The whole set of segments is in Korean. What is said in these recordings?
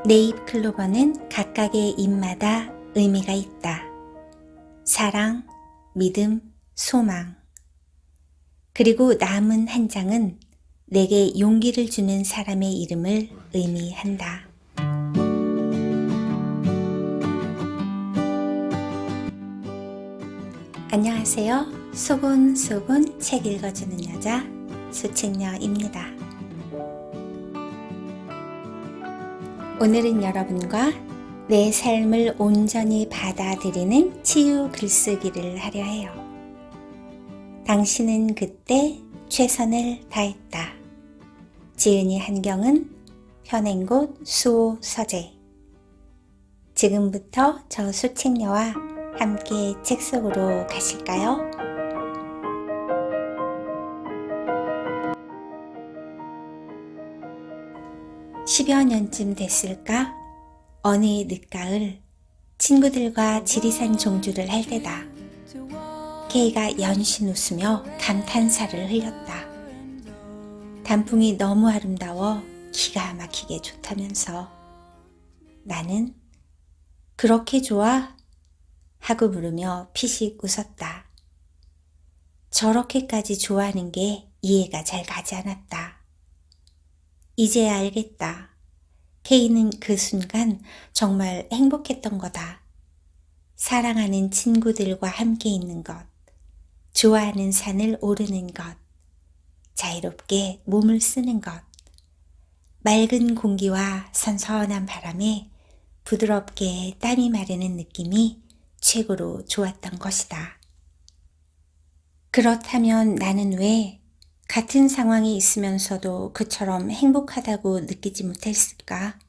네잎 클로버는 각각의 잎마다 의미가 있다. 사랑, 믿음, 소망. 그리고 남은 한 장은 내게 용기를 주는 사람의 이름을 의미한다. 안녕하세요. 소곤소곤 책 읽어주는 여자 수책녀입니다. 오늘은 여러분과 내 삶을 온전히 받아들이는 치유 글쓰기를 하려 해요. 당신은 그때 최선을 다했다. 지은이 한경은 현행곳 수호 서재. 지금부터 저 수책녀와 함께 책 속으로 가실까요? (10여 년쯤) 됐을까? 어느 늦가을 친구들과 지리산 종주를 할 때다. K가 연신 웃으며 감탄사를 흘렸다. 단풍이 너무 아름다워 기가 막히게 좋다면서. 나는 그렇게 좋아? 하고 물으며 피식 웃었다. 저렇게까지 좋아하는 게 이해가 잘 가지 않았다. 이제야 알겠다. K는 그 순간 정말 행복했던 거다. 사랑하는 친구들과 함께 있는 것, 좋아하는 산을 오르는 것, 자유롭게 몸을 쓰는 것, 맑은 공기와 선선한 바람에 부드럽게 땀이 마르는 느낌이 최고로 좋았던 것이다. 그렇다면 나는 왜 같은 상황에 있으면서도 그처럼 행복하다고 느끼지 못했을까?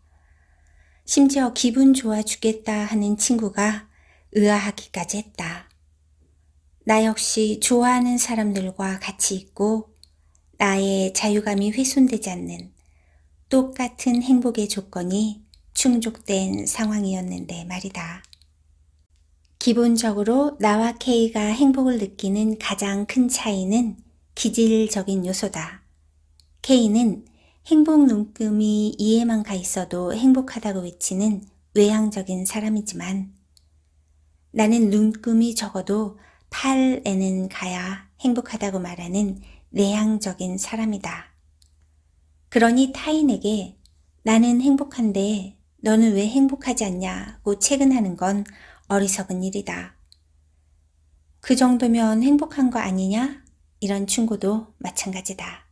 심지어 기분 좋아 죽겠다 하는 친구가 의아하기까지 했다. 나 역시 좋아하는 사람들과 같이 있고 나의 자유감이 훼손되지 않는 똑같은 행복의 조건이 충족된 상황이었는데 말이다. 기본적으로 나와 K가 행복을 느끼는 가장 큰 차이는 기질적인 요소다. K는 행복 눈금이 이에만 가 있어도 행복하다고 외치는 외향적인 사람이지만 나는 눈금이 적어도 8에는 가야 행복하다고 말하는 내향적인 사람이다. 그러니 타인에게 나는 행복한데 너는 왜 행복하지 않냐고 채근하는 건 어리석은 일이다. 그 정도면 행복한 거 아니냐? 이런 충고도 마찬가지다.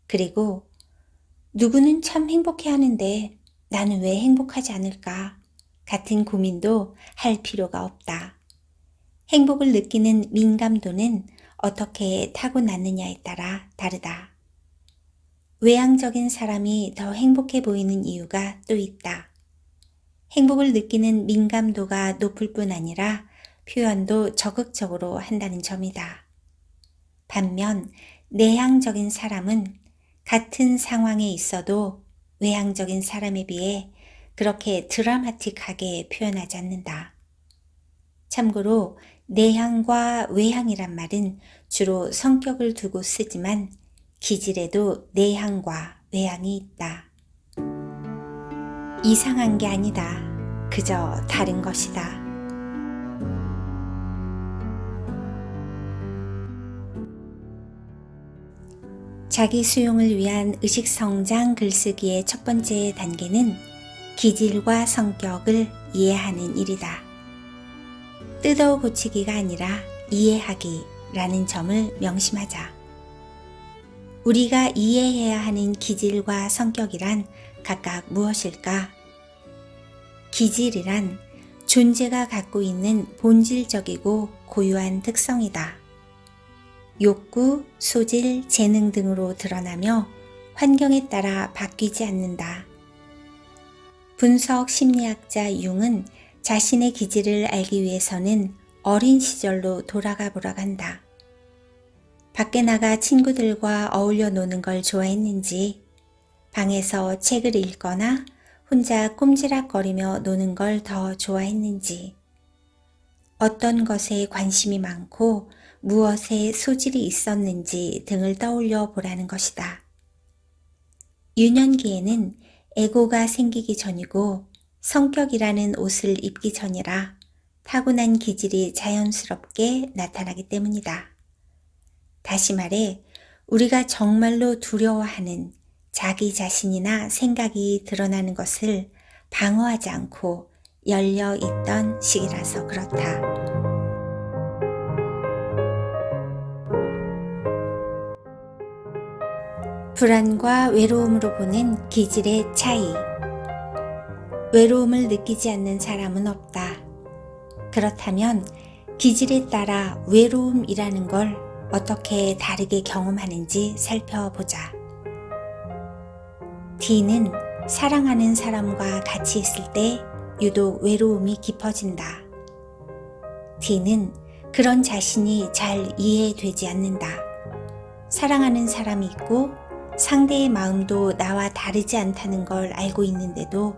그리고 누구는 참 행복해 하는데 나는 왜 행복하지 않을까? 같은 고민도 할 필요가 없다. 행복을 느끼는 민감도는 어떻게 타고났느냐에 따라 다르다. 외향적인 사람이 더 행복해 보이는 이유가 또 있다. 행복을 느끼는 민감도가 높을 뿐 아니라 표현도 적극적으로 한다는 점이다. 반면 내향적인 사람은 같은 상황에 있어도 외향적인 사람에 비해 그렇게 드라마틱하게 표현하지 않는다. 참고로 내향과 외향이란 말은 주로 성격을 두고 쓰지만 기질에도 내향과 외향이 있다. 이상한 게 아니다. 그저 다른 것이다. 자기 수용을 위한 의식성장 글쓰기의 첫 번째 단계는 기질과 성격을 이해하는 일이다. 뜯어 고치기가 아니라 이해하기라는 점을 명심하자. 우리가 이해해야 하는 기질과 성격이란 각각 무엇일까? 기질이란 존재가 갖고 있는 본질적이고 고유한 특성이다. 욕구, 소질, 재능 등으로 드러나며 환경에 따라 바뀌지 않는다. 분석 심리학자 융은 자신의 기질을 알기 위해서는 어린 시절로 돌아가 보라고 한다. 밖에 나가 친구들과 어울려 노는 걸 좋아했는지, 방에서 책을 읽거나 혼자 꼼지락거리며 노는 걸 더 좋아했는지, 어떤 것에 관심이 많고 무엇에 소질이 있었는지 등을 떠올려 보라는 것이다. 유년기에는 에고가 생기기 전이고 성격이라는 옷을 입기 전이라 타고난 기질이 자연스럽게 나타나기 때문이다. 다시 말해, 우리가 정말로 두려워하는 자기 자신이나 생각이 드러나는 것을 방어하지 않고 열려 있던 시기라서 그렇다. 불안과 외로움으로 보는 기질의 차이. 외로움을 느끼지 않는 사람은 없다. 그렇다면 기질에 따라 외로움이라는 걸 어떻게 다르게 경험하는지 살펴보자. D는 사랑하는 사람과 같이 있을 때 유독 외로움이 깊어진다. D는 그런 자신이 잘 이해되지 않는다. 사랑하는 사람이 있고 상대의 마음도 나와 다르지 않다는 걸 알고 있는데도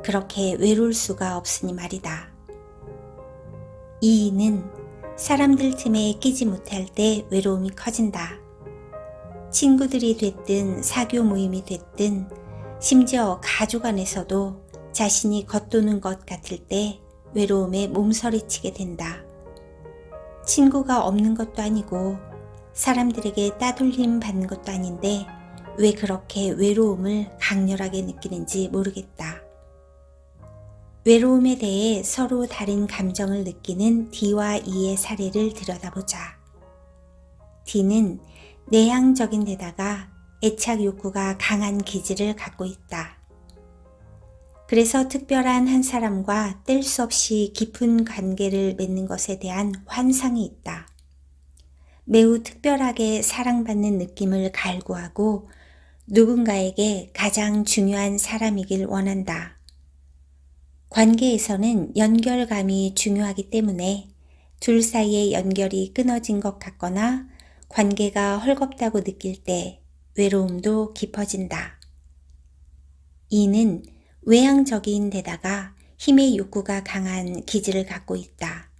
그렇게 외로울 수가 없으니 말이다. E는 사람들 틈에 끼지 못할 때 외로움이 커진다. 친구들이 됐든 사교 모임이 됐든 심지어 가족 안에서도 자신이 겉도는 것 같을 때 외로움에 몸서리치게 된다. 친구가 없는 것도 아니고 사람들에게 따돌림 받는 것도 아닌데 왜 그렇게 외로움을 강렬하게 느끼는지 모르겠다. 외로움에 대해 서로 다른 감정을 느끼는 D와 E의 사례를 들여다보자. D는 내향적인 데다가 애착 욕구가 강한 기질을 갖고 있다. 그래서 특별한 한 사람과 뗄 수 없이 깊은 관계를 맺는 것에 대한 환상이 있다. 매우 특별하게 사랑받는 느낌을 갈구하고 누군가에게 가장 중요한 사람이길 원한다. 관계에서는 연결감이 중요하기 때문에 둘 사이의 연결이 끊어진 것 같거나 관계가 헐겁다고 느낄 때 외로움도 깊어진다. E는 외향적인 데다가 힘의 욕구가 강한 기질을 갖고 있다.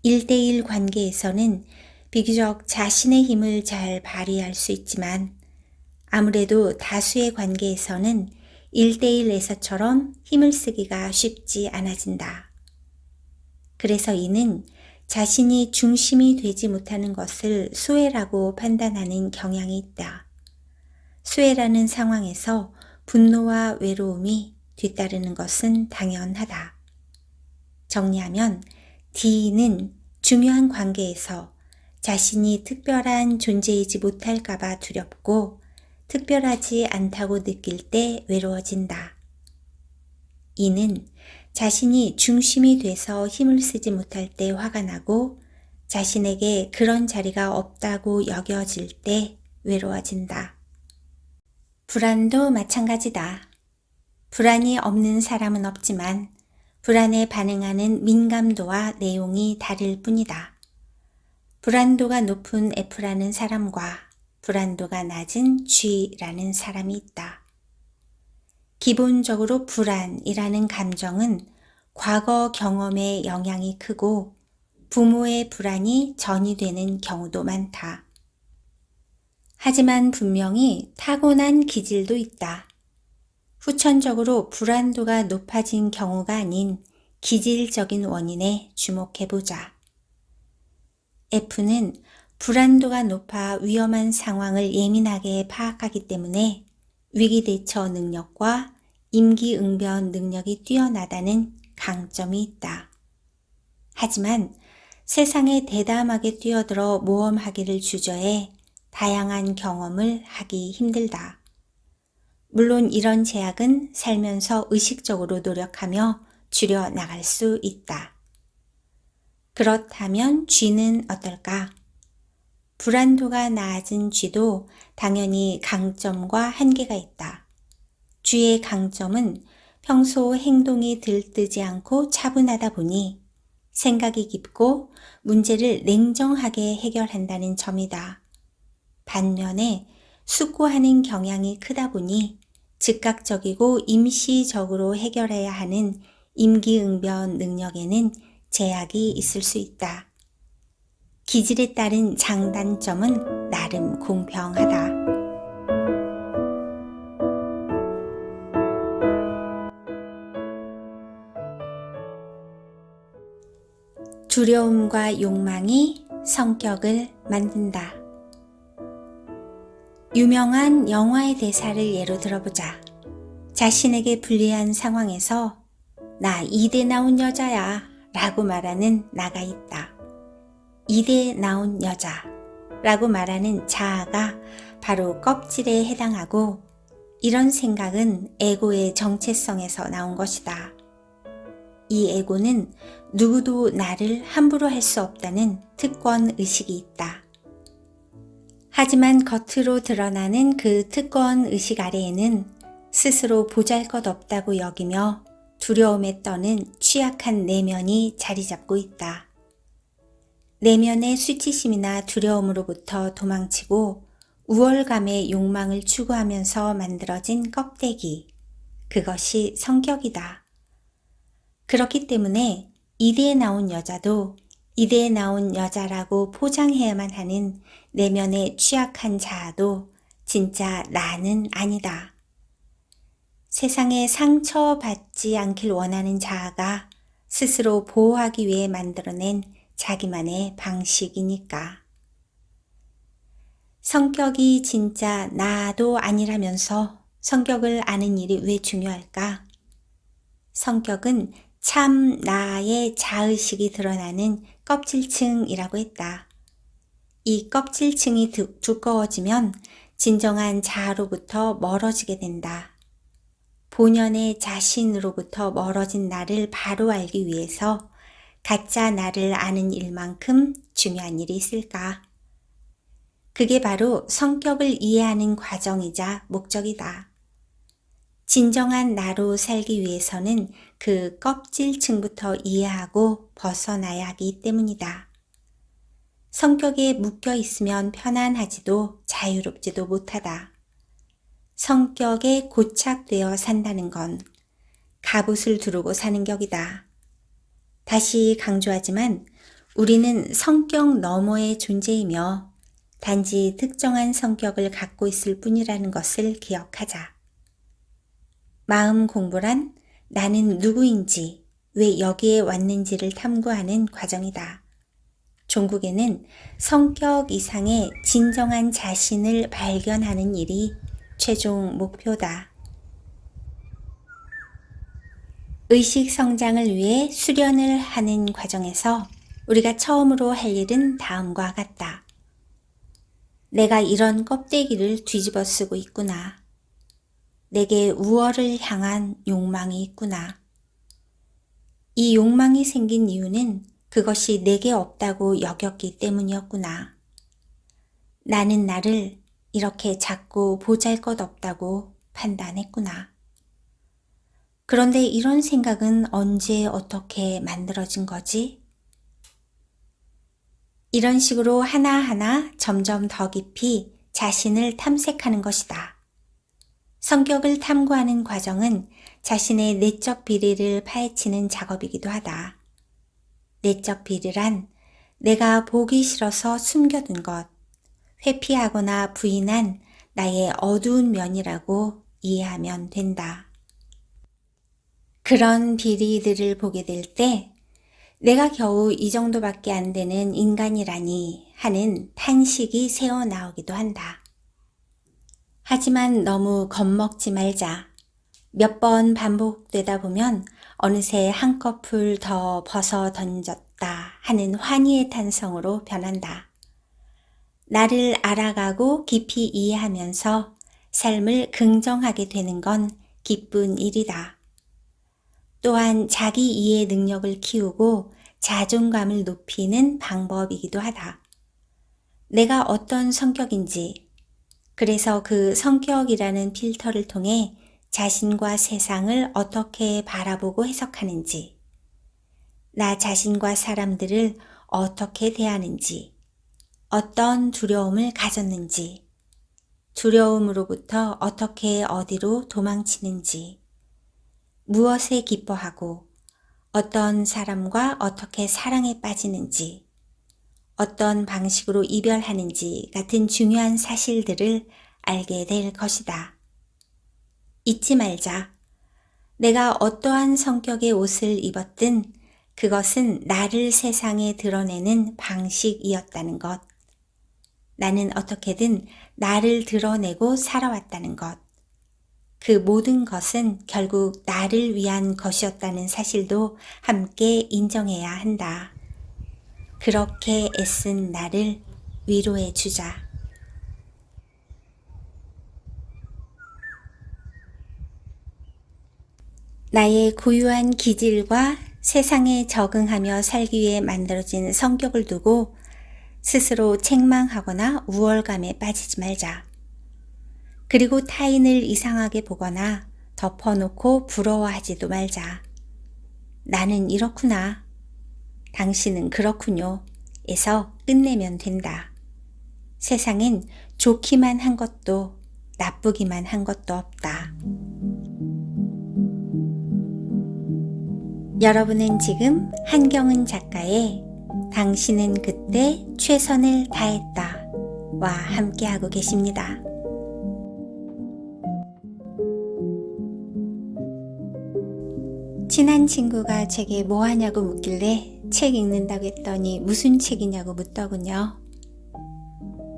1대1 관계에서는 비교적 자신의 힘을 잘 발휘할 수 있지만 아무래도 다수의 관계에서는 1대1에서처럼 힘을 쓰기가 쉽지 않아진다. 그래서 이는 자신이 중심이 되지 못하는 것을 소외라고 판단하는 경향이 있다. 소외라는 상황에서 분노와 외로움이 뒤따르는 것은 당연하다. 정리하면 D는 중요한 관계에서 자신이 특별한 존재이지 못할까봐 두렵고 특별하지 않다고 느낄 때 외로워진다. E는 자신이 중심이 돼서 힘을 쓰지 못할 때 화가 나고 자신에게 그런 자리가 없다고 여겨질 때 외로워진다. 불안도 마찬가지다. 불안이 없는 사람은 없지만 불안에 반응하는 민감도와 내용이 다를 뿐이다. 불안도가 높은 F라는 사람과 불안도가 낮은 G라는 사람이 있다. 기본적으로 불안이라는 감정은 과거 경험의 영향이 크고 부모의 불안이 전이되는 경우도 많다. 하지만 분명히 타고난 기질도 있다. 후천적으로 불안도가 높아진 경우가 아닌 기질적인 원인에 주목해보자. F는 불안도가 높아 위험한 상황을 예민하게 파악하기 때문에 위기대처 능력과 임기응변 능력이 뛰어나다는 강점이 있다. 하지만 세상에 대담하게 뛰어들어 모험하기를 주저해 다양한 경험을 하기 힘들다. 물론 이런 제약은 살면서 의식적으로 노력하며 줄여나갈 수 있다. 그렇다면 G는 어떨까? 불안도가 낮은 G도 당연히 강점과 한계가 있다. G의 강점은 평소 행동이 들뜨지 않고 차분하다 보니 생각이 깊고 문제를 냉정하게 해결한다는 점이다. 반면에 숙고하는 경향이 크다 보니 즉각적이고 임시적으로 해결해야 하는 임기응변 능력에는 제약이 있을 수 있다. 기질에 따른 장단점은 나름 공평하다. 두려움과 욕망이 성격을 만든다. 유명한 영화의 대사를 예로 들어보자. 자신에게 불리한 상황에서 나 이대 나온 여자야 라고 말하는 나가 있다. 이대 나온 여자 라고 말하는 자아가 바로 껍질에 해당하고, 이런 생각은 에고의 정체성에서 나온 것이다. 이 에고는 누구도 나를 함부로 할 수 없다는 특권 의식이 있다. 하지만 겉으로 드러나는 그 특권 의식 아래에는 스스로 보잘것없다고 여기며 두려움에 떠는 취약한 내면이 자리 잡고 있다. 내면의 수치심이나 두려움으로부터 도망치고 우월감의 욕망을 추구하면서 만들어진 껍데기, 그것이 성격이다. 그렇기 때문에 이대에 나온 여자도 이대에 나온 여자라고 포장해야만 하는 내면의 취약한 자아도 진짜 나는 아니다. 세상에 상처받지 않길 원하는 자아가 스스로 보호하기 위해 만들어낸 자기만의 방식이니까. 성격이 진짜 나도 아니라면서 성격을 아는 일이 왜 중요할까? 성격은 참 나의 자의식이 드러나는 껍질층이라고 했다. 이 껍질층이 두꺼워지면 진정한 자아로부터 멀어지게 된다. 본연의 자신으로부터 멀어진 나를 바로 알기 위해서 가짜 나를 아는 일만큼 중요한 일이 있을까? 그게 바로 성격을 이해하는 과정이자 목적이다. 진정한 나로 살기 위해서는 그 껍질층부터 이해하고 벗어나야 하기 때문이다. 성격에 묶여 있으면 편안하지도 자유롭지도 못하다. 성격에 고착되어 산다는 건 갑옷을 두르고 사는 격이다. 다시 강조하지만 우리는 성격 너머의 존재이며 단지 특정한 성격을 갖고 있을 뿐이라는 것을 기억하자. 마음 공부란 나는 누구인지, 왜 여기에 왔는지를 탐구하는 과정이다. 종국에는 성격 이상의 진정한 자신을 발견하는 일이 최종 목표다. 의식 성장을 위해 수련을 하는 과정에서 우리가 처음으로 할 일은 다음과 같다. 내가 이런 껍데기를 뒤집어 쓰고 있구나. 내게 우월을 향한 욕망이 있구나. 이 욕망이 생긴 이유는 그것이 내게 없다고 여겼기 때문이었구나. 나는 나를 이렇게 작고 보잘것없다고 판단했구나. 그런데 이런 생각은 언제 어떻게 만들어진 거지? 이런 식으로 하나하나 점점 더 깊이 자신을 탐색하는 것이다. 성격을 탐구하는 과정은 자신의 내적 비리를 파헤치는 작업이기도 하다. 내적 비리란 내가 보기 싫어서 숨겨둔 것, 회피하거나 부인한 나의 어두운 면이라고 이해하면 된다. 그런 비리들을 보게 될 때 내가 겨우 이 정도밖에 안 되는 인간이라니 하는 탄식이 새어나오기도 한다. 하지만 너무 겁먹지 말자. 몇 번 반복되다 보면 어느새 한꺼풀 더 벗어 던졌다 하는 환희의 탄성으로 변한다. 나를 알아가고 깊이 이해하면서 삶을 긍정하게 되는 건 기쁜 일이다. 또한 자기 이해 능력을 키우고 자존감을 높이는 방법이기도 하다. 내가 어떤 성격인지, 그래서 그 성격이라는 필터를 통해 자신과 세상을 어떻게 바라보고 해석하는지, 나 자신과 사람들을 어떻게 대하는지, 어떤 두려움을 가졌는지, 두려움으로부터 어떻게 어디로 도망치는지, 무엇에 기뻐하고 어떤 사람과 어떻게 사랑에 빠지는지, 어떤 방식으로 이별하는지 같은 중요한 사실들을 알게 될 것이다. 잊지 말자. 내가 어떠한 성격의 옷을 입었든 그것은 나를 세상에 드러내는 방식이었다는 것. 나는 어떻게든 나를 드러내고 살아왔다는 것. 그 모든 것은 결국 나를 위한 것이었다는 사실도 함께 인정해야 한다. 그렇게 애쓴 나를 위로해 주자. 나의 고유한 기질과 세상에 적응하며 살기 위해 만들어진 성격을 두고 스스로 책망하거나 우월감에 빠지지 말자. 그리고 타인을 이상하게 보거나 덮어놓고 부러워하지도 말자. 나는 이렇구나. 당신은 그렇군요. 에서 끝내면 된다. 세상엔 좋기만 한 것도 나쁘기만 한 것도 없다. 여러분은 지금 한경은 작가의 당신은 그때 최선을 다했다 와 함께하고 계십니다. 친한 친구가 제게 뭐 하냐고 묻길래 책 읽는다고 했더니 무슨 책이냐고 묻더군요.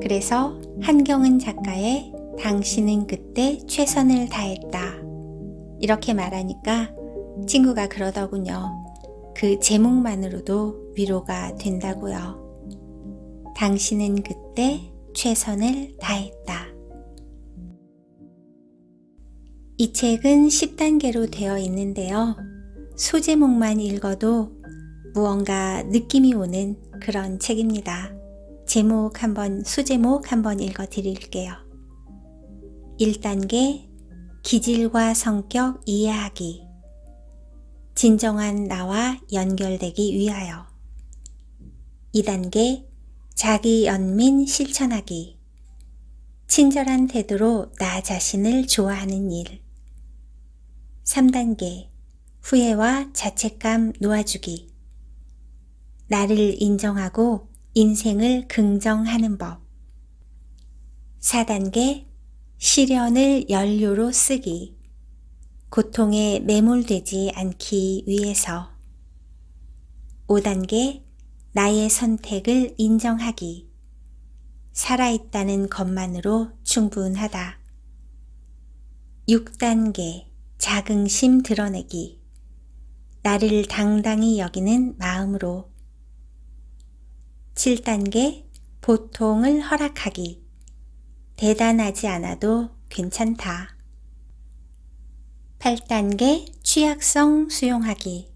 그래서 한경은 작가의 당신은 그때 최선을 다했다 이렇게 말하니까 친구가 그러더군요. 그 제목만으로도 위로가 된다고요. 당신은 그때 최선을 다했다. 이 책은 10단계로 되어 있는데요. 소제목만 읽어도 무언가 느낌이 오는 그런 책입니다. 소제목 한번 읽어 드릴게요. 1단계 기질과 성격 이해하기. 진정한 나와 연결되기 위하여. 2단계 자기 연민 실천하기. 친절한 태도로 나 자신을 좋아하는 일. 3단계 후회와 자책감 놓아주기. 나를 인정하고 인생을 긍정하는 법. 4단계 시련을 연료로 쓰기. 고통에 매몰되지 않기 위해서. 5단계 나의 선택을 인정하기. 살아있다는 것만으로 충분하다. 6단계 자긍심 드러내기. 나를 당당히 여기는 마음으로. 7단계 보통을 허락하기. 대단하지 않아도 괜찮다. 8단계 취약성 수용하기.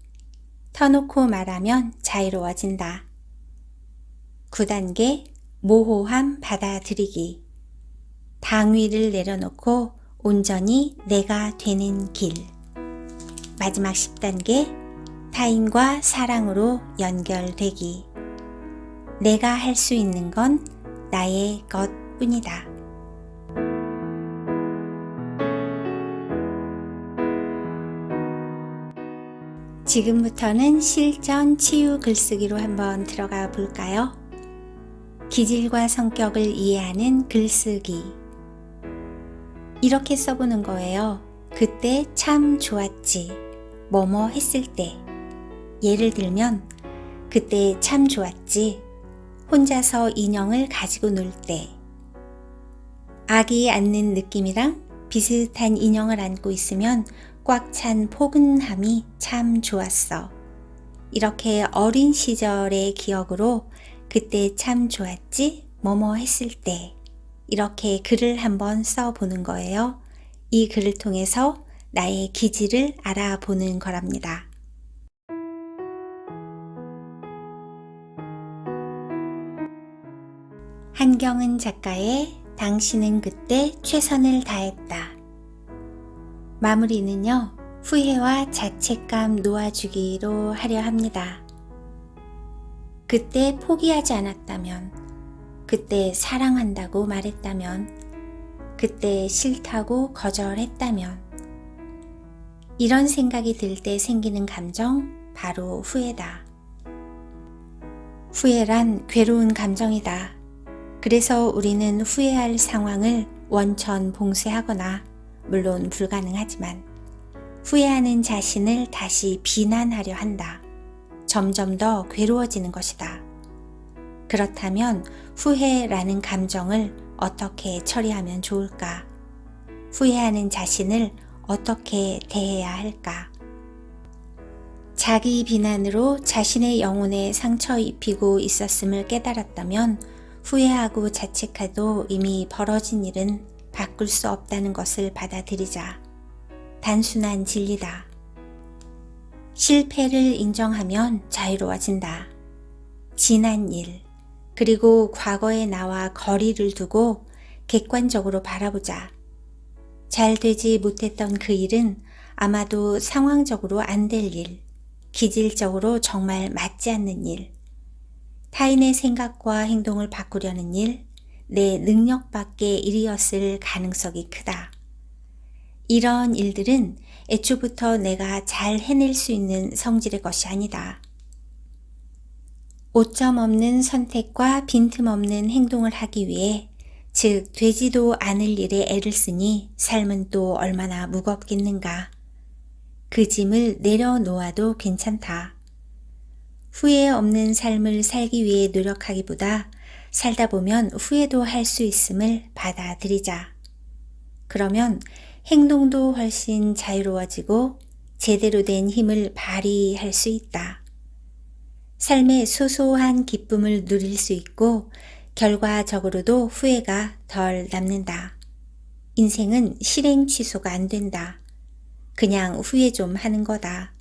터놓고 말하면 자유로워진다. 9단계 모호함 받아들이기. 당위를 내려놓고 온전히 내가 되는 길. 마지막 10단계 타인과 사랑으로 연결되기. 내가 할 수 있는 건 나의 것뿐이다. 지금부터는 실전 치유 글쓰기로 한번 들어가 볼까요? 기질과 성격을 이해하는 글쓰기. 이렇게 써보는 거예요. 그때 참 좋았지. 뭐뭐 했을 때. 예를 들면 그때 참 좋았지. 혼자서 인형을 가지고 놀 때. 아기 안는 느낌이랑 비슷한 인형을 안고 있으면 꽉 찬 포근함이 참 좋았어. 이렇게 어린 시절의 기억으로 그때 참 좋았지? 뭐뭐 했을 때. 이렇게 글을 한번 써보는 거예요. 이 글을 통해서 나의 기질을 알아보는 거랍니다. 한경은 작가의 당신은 그때 최선을 다했다. 마무리는요, 후회와 자책감 놓아주기로 하려 합니다. 그때 포기하지 않았다면, 그때 사랑한다고 말했다면, 그때 싫다고 거절했다면, 이런 생각이 들 때 생기는 감정, 바로 후회다. 후회란 괴로운 감정이다. 그래서 우리는 후회할 상황을 원천 봉쇄하거나, 물론 불가능하지만, 후회하는 자신을 다시 비난하려 한다. 점점 더 괴로워지는 것이다. 그렇다면 후회라는 감정을 어떻게 처리하면 좋을까? 후회하는 자신을 어떻게 대해야 할까? 자기 비난으로 자신의 영혼에 상처 입히고 있었음을 깨달았다면 후회하고 자책해도 이미 벌어진 일은 바꿀 수 없다는 것을 받아들이자. 단순한 진리다. 실패를 인정하면 자유로워진다. 지난 일, 그리고 과거의 나와 거리를 두고 객관적으로 바라보자. 잘 되지 못했던 그 일은 아마도 상황적으로 안 될 일, 기질적으로 정말 맞지 않는 일, 타인의 생각과 행동을 바꾸려는 일, 내 능력 밖의 일이었을 가능성이 크다. 이런 일들은 애초부터 내가 잘 해낼 수 있는 성질의 것이 아니다. 오점 없는 선택과 빈틈없는 행동을 하기 위해, 즉 되지도 않을 일에 애를 쓰니 삶은 또 얼마나 무겁겠는가. 그 짐을 내려놓아도 괜찮다. 후회 없는 삶을 살기 위해 노력하기보다 살다 보면 후회도 할 수 있음을 받아들이자. 그러면 행동도 훨씬 자유로워지고 제대로 된 힘을 발휘할 수 있다. 삶의 소소한 기쁨을 누릴 수 있고 결과적으로도 후회가 덜 남는다. 인생은 실행 취소가 안 된다. 그냥 후회 좀 하는 거다.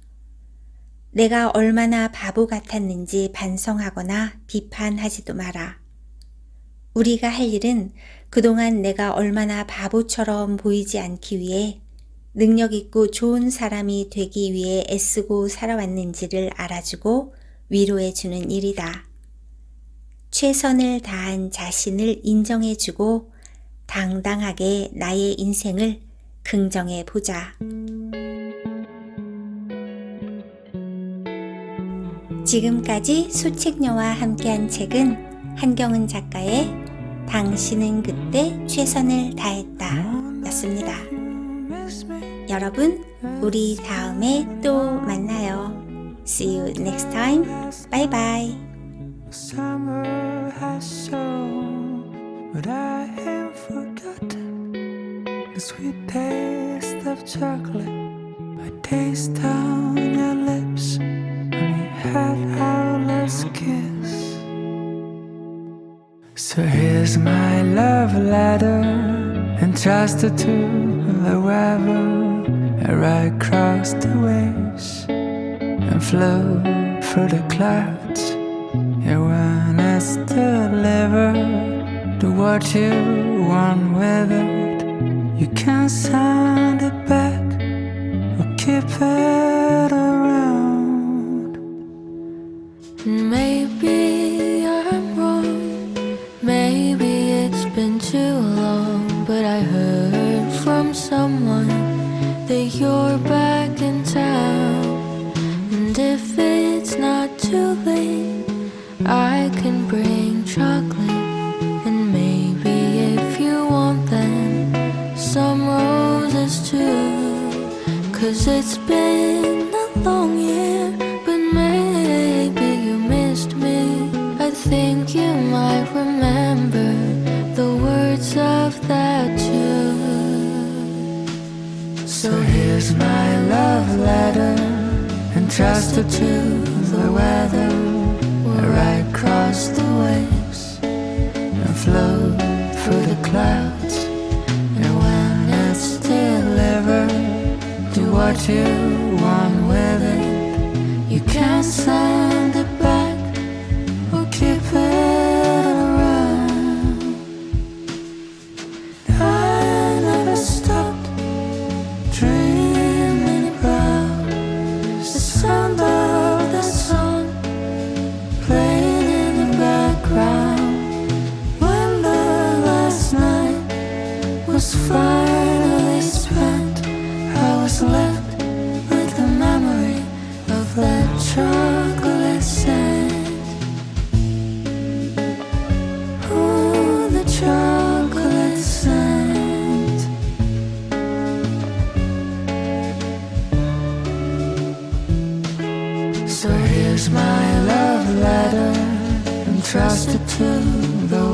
내가 얼마나 바보 같았는지 반성하거나 비판하지도 마라. 우리가 할 일은 그동안 내가 얼마나 바보처럼 보이지 않기 위해 능력 있고 좋은 사람이 되기 위해 애쓰고 살아왔는지를 알아주고 위로해주는 일이다. 최선을 다한 자신을 인정해주고 당당하게 나의 인생을 긍정해 보자. 지금까지 소책녀와 함께한 책은 한경은 작가의 당신은 그때 최선을 다했다 였습니다. 여러분, 우리 다음에 또 만나요. See you next time. Bye bye. Summer has shown, but I have forgotten the sweet taste of chocolate. I taste on your lips when we had our last kiss. So here's my love letter, entrusted to the weather. I crossed the waves and flew through the clouds. Yeah, when it's delivered to what you want with it, you can send it back or keep it around. Maybe I'm wrong, maybe it's been too long, but I heard from someone that you're back in town. And if it's not too late, I can bring chocolate, and maybe if you want them, some roses too. 'Cause it's been a long year, but maybe you missed me. I think you might remember the words of that tune. So here's my love letter, entrusted to the weather. I crossed the waves and flew through the clouds. And when it's delivered to what you want with it, you can send it back or keep it around. I never stopped dreaming about the sound of the song playing in the background when the last night was finally spent. I was left with the memory of that chocolate trusted to the